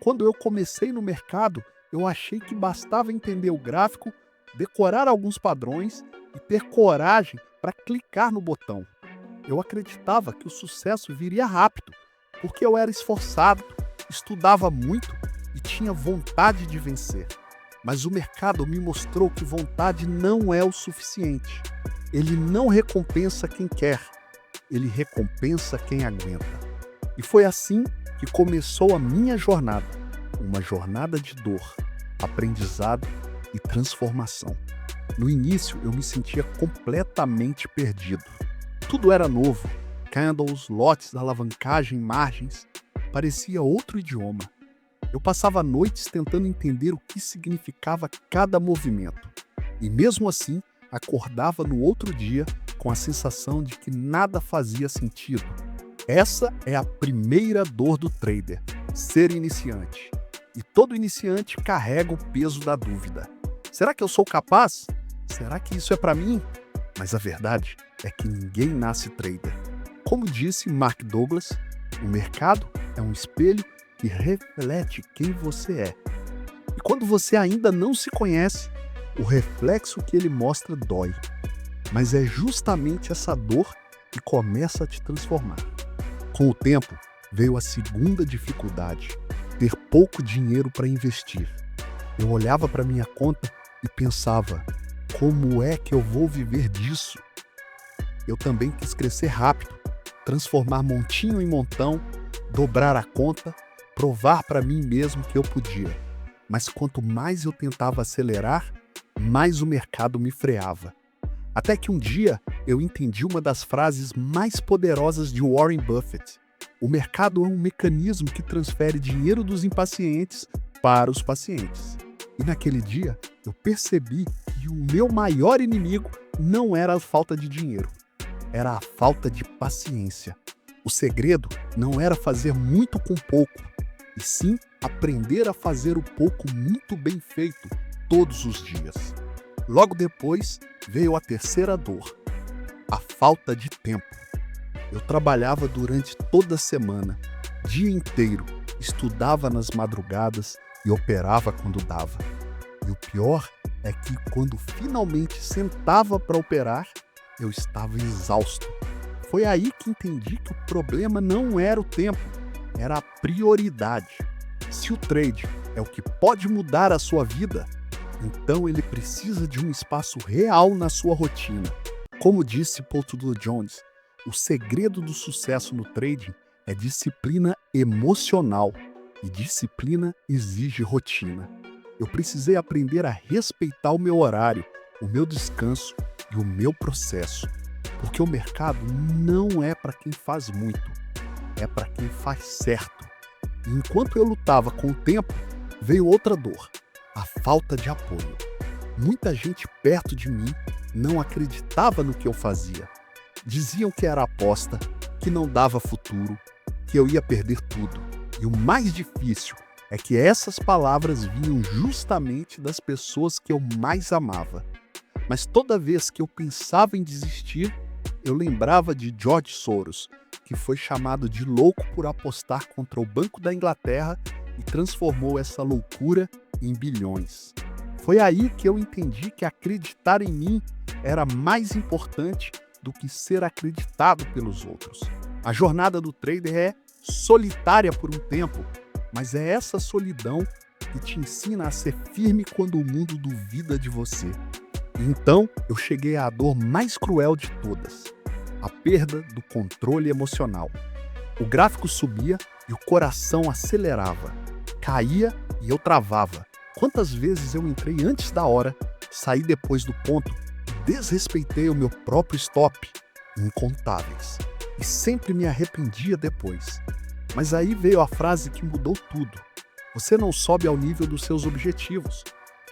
Quando eu comecei no mercado, eu achei que bastava entender o gráfico, decorar alguns padrões e ter coragem para clicar no botão. Eu acreditava que o sucesso viria rápido, porque eu era esforçado, estudava muito e tinha vontade de vencer. Mas o mercado me mostrou que vontade não é o suficiente. Ele não recompensa quem quer, ele recompensa quem aguenta. E foi assim que começou a minha jornada, uma jornada de dor, aprendizado e transformação. No início, eu me sentia completamente perdido. Tudo era novo, candles, lotes, alavancagem, margens, parecia outro idioma. Eu passava noites tentando entender o que significava cada movimento. E mesmo assim, acordava no outro dia com a sensação de que nada fazia sentido. Essa é a primeira dor do trader, ser iniciante. E todo iniciante carrega o peso da dúvida. Será que eu sou capaz? Será que isso é para mim? Mas a verdade é que ninguém nasce trader. Como disse Mark Douglas, o mercado é um espelho que reflete quem você é. E quando você ainda não se conhece, o reflexo que ele mostra dói. Mas é justamente essa dor que começa a te transformar. Com o tempo, veio a segunda dificuldade, ter pouco dinheiro para investir. Eu olhava para minha conta e pensava, como é que eu vou viver disso? Eu também quis crescer rápido, transformar montinho em montão, dobrar a conta, provar para mim mesmo que eu podia. Mas quanto mais eu tentava acelerar, mais o mercado me freava. Até que um dia eu entendi uma das frases mais poderosas de Warren Buffett. O mercado é um mecanismo que transfere dinheiro dos impacientes para os pacientes. E naquele dia eu percebi que o meu maior inimigo não era a falta de dinheiro, era a falta de paciência. O segredo não era fazer muito com pouco, e sim aprender a fazer o pouco muito bem feito todos os dias. Logo depois veio a terceira dor, a falta de tempo. Eu trabalhava durante toda a semana, dia inteiro, estudava nas madrugadas e operava quando dava. E o pior é que quando finalmente sentava para operar, eu estava exausto. Foi aí que entendi que o problema não era o tempo, era a prioridade. Se o trade é o que pode mudar a sua vida, então ele precisa de um espaço real na sua rotina. Como disse Paul Tudor Jones, o segredo do sucesso no trading é disciplina emocional, e disciplina exige rotina. Eu precisei aprender a respeitar o meu horário, o meu descanso e o meu processo, porque o mercado não é para quem faz muito, é para quem faz certo. E enquanto eu lutava com o tempo, veio outra dor, a falta de apoio. Muita gente perto de mim não acreditava no que eu fazia. Diziam que era aposta, que não dava futuro, que eu ia perder tudo. E o mais difícil é que essas palavras vinham justamente das pessoas que eu mais amava. Mas toda vez que eu pensava em desistir, eu lembrava de George Soros, que foi chamado de louco por apostar contra o Banco da Inglaterra e transformou essa loucura em bilhões. Foi aí que eu entendi que acreditar em mim era mais importante do que ser acreditado pelos outros. A jornada do trader é solitária por um tempo, mas é essa solidão que te ensina a ser firme quando o mundo duvida de você. E então eu cheguei à dor mais cruel de todas, a perda do controle emocional. O gráfico subia e o coração acelerava, caía e eu travava. Quantas vezes eu entrei antes da hora, saí depois do ponto e desrespeitei o meu próprio stop? Incontáveis. E sempre me arrependia depois. Mas aí veio a frase que mudou tudo. Você não sobe ao nível dos seus objetivos,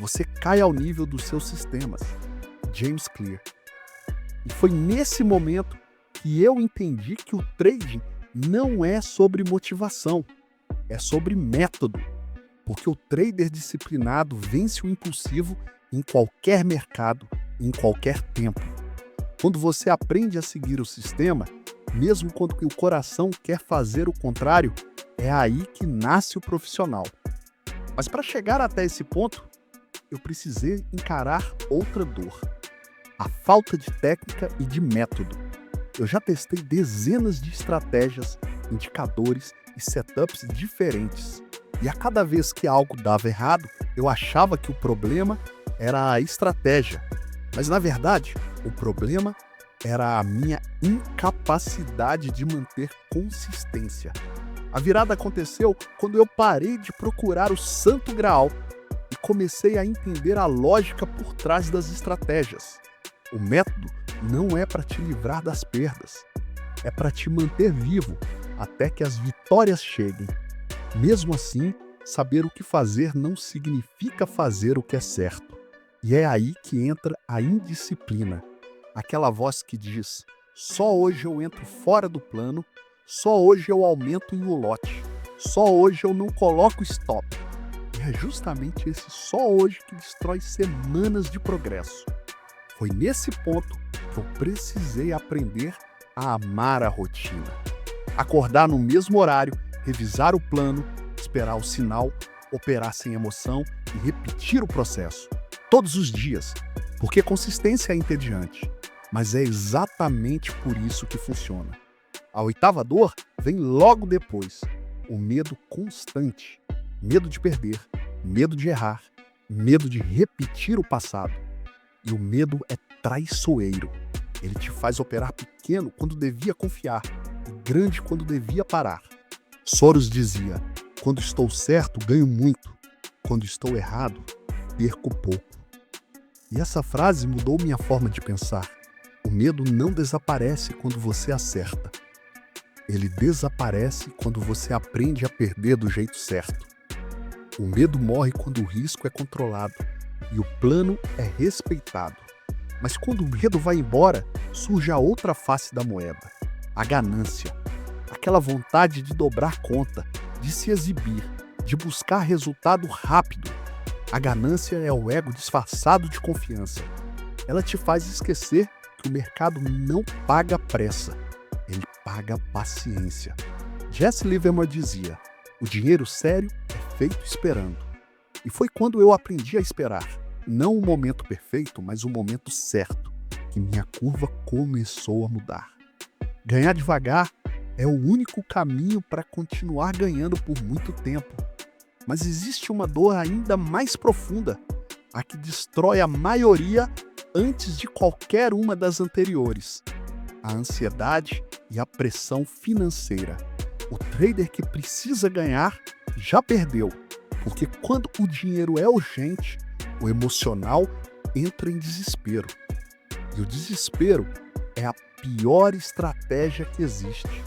você cai ao nível dos seus sistemas. James Clear. E foi nesse momento que eu entendi que o trading não é sobre motivação, é sobre método. Porque o trader disciplinado vence o impulsivo em qualquer mercado, em qualquer tempo. Quando você aprende a seguir o sistema, mesmo quando o coração quer fazer o contrário, É aí que nasce o profissional. Mas para chegar até esse ponto, eu precisei encarar outra dor: a falta de técnica e de método. Eu já testei dezenas de estratégias, indicadores e setups diferentes. E a cada vez que algo dava errado, eu achava que o problema era a estratégia. Mas na verdade, o problema era a minha incapacidade de manter consistência. A virada aconteceu quando eu parei de procurar o santo graal e comecei a entender a lógica por trás das estratégias. O método não é para te livrar das perdas, é para te manter vivo até que as vitórias cheguem. Mesmo assim, saber o que fazer não significa fazer o que é certo. E é aí que entra a indisciplina. Aquela voz que diz: só hoje eu entro fora do plano, só hoje eu aumento em um lote, só hoje eu não coloco stop. E é justamente esse só hoje que destrói semanas de progresso. Foi nesse ponto que eu precisei aprender a amar a rotina. Acordar no mesmo horário, revisar o plano, esperar o sinal, operar sem emoção e repetir o processo. Todos os dias, porque consistência é entediante, mas é exatamente por isso que funciona. A oitava dor vem logo depois: o medo constante. Medo de perder, medo de errar, medo de repetir o passado. E o medo é traiçoeiro. Ele te faz operar pequeno quando devia confiar e grande quando devia parar. Soros dizia: quando estou certo, ganho muito. Quando estou errado, perco pouco. E essa frase mudou minha forma de pensar. O medo não desaparece quando você acerta. Ele desaparece quando você aprende a perder do jeito certo. O medo morre quando o risco é controlado e o plano é respeitado. Mas quando o medo vai embora, surge a outra face da moeda: a ganância. Aquela vontade de dobrar conta, de se exibir, de buscar resultado rápido. A ganância é o ego disfarçado de confiança. Ela te faz esquecer que o mercado não paga pressa, ele paga paciência. Jesse Livermore dizia: o dinheiro sério é feito esperando. E foi quando eu aprendi a esperar, não o momento perfeito, mas o momento certo, que minha curva começou a mudar. Ganhar devagar é o único caminho para continuar ganhando por muito tempo. Mas existe uma dor ainda mais profunda, a que destrói a maioria antes de qualquer uma das anteriores: a ansiedade e a pressão financeira. O trader que precisa ganhar já perdeu, porque quando o dinheiro é urgente, o emocional entra em desespero. E o desespero é a pior estratégia que existe.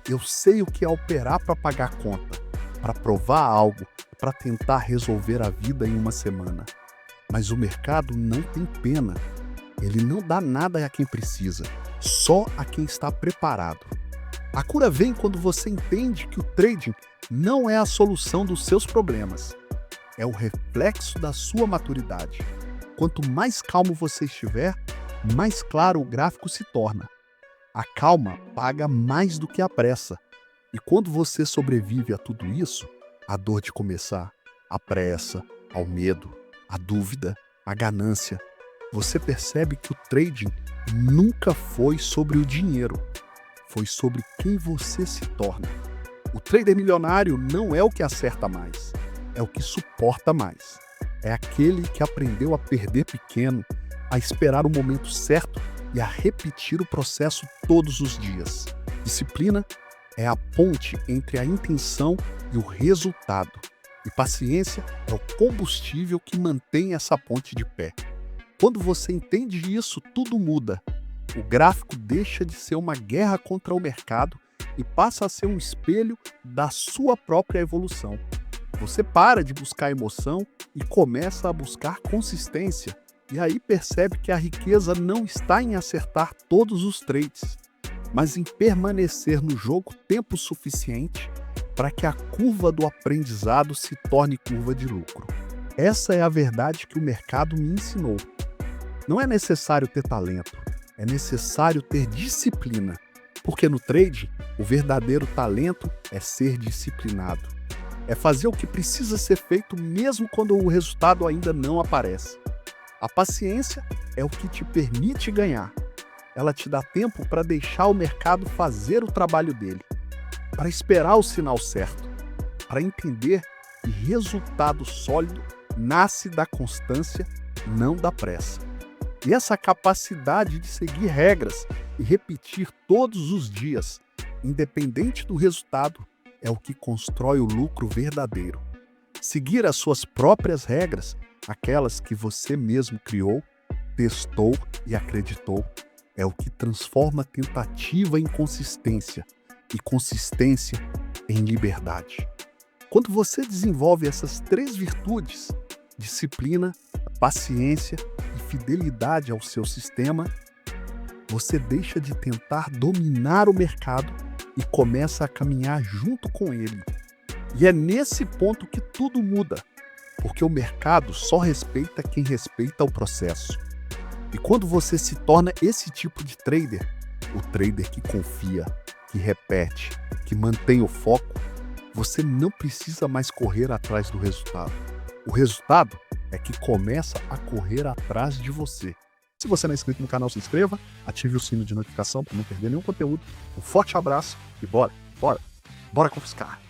Eu sei o que é operar para pagar conta, para provar algo, para tentar resolver a vida em uma semana. Mas o mercado não tem pena. Ele não dá nada a quem precisa, só a quem está preparado. A cura vem quando você entende que o trading não é a solução dos seus problemas. É o reflexo da sua maturidade. Quanto mais calmo você estiver, mais claro o gráfico se torna. A calma paga mais do que a pressa. E quando você sobrevive a tudo isso, a dor de começar, a pressa, ao medo, a dúvida, a ganância, você percebe que o trading nunca foi sobre o dinheiro, foi sobre quem você se torna. O trader milionário não é o que acerta mais, é o que suporta mais. É aquele que aprendeu a perder pequeno, a esperar o momento certo e a repetir o processo todos os dias. Disciplina é a ponte entre a intenção e o resultado. E paciência é o combustível que mantém essa ponte de pé. Quando você entende isso, tudo muda. O gráfico deixa de ser uma guerra contra o mercado e passa a ser um espelho da sua própria evolução. Você para de buscar emoção e começa a buscar consistência. E aí percebe que a riqueza não está em acertar todos os trades, mas em permanecer no jogo tempo suficiente para que a curva do aprendizado se torne curva de lucro. Essa é a verdade que o mercado me ensinou. Não é necessário ter talento, é necessário ter disciplina, Porque no trade, o verdadeiro talento é ser disciplinado. É fazer o que precisa ser feito mesmo quando o resultado ainda não aparece. A paciência é o que te permite ganhar. Ela te dá tempo para deixar o mercado fazer o trabalho dele, para esperar o sinal certo, para entender que resultado sólido nasce da constância, não da pressa. E essa capacidade de seguir regras e repetir todos os dias, independente do resultado, é o que constrói o lucro verdadeiro. Seguir as suas próprias regras, aquelas que você mesmo criou, testou e acreditou, é o que transforma tentativa em consistência e consistência em liberdade. Quando você desenvolve essas 3 virtudes, disciplina, paciência e fidelidade ao seu sistema, você deixa de tentar dominar o mercado e começa a caminhar junto com ele. E é nesse ponto que tudo muda, porque o mercado só respeita quem respeita o processo. E quando você se torna esse tipo de trader, o trader que confia, que repete, que mantém o foco, você não precisa mais correr atrás do resultado. O resultado é que começa a correr atrás de você. Se você não é inscrito no canal, se inscreva, ative o sino de notificação para não perder nenhum conteúdo. Um forte abraço e bora confiscar!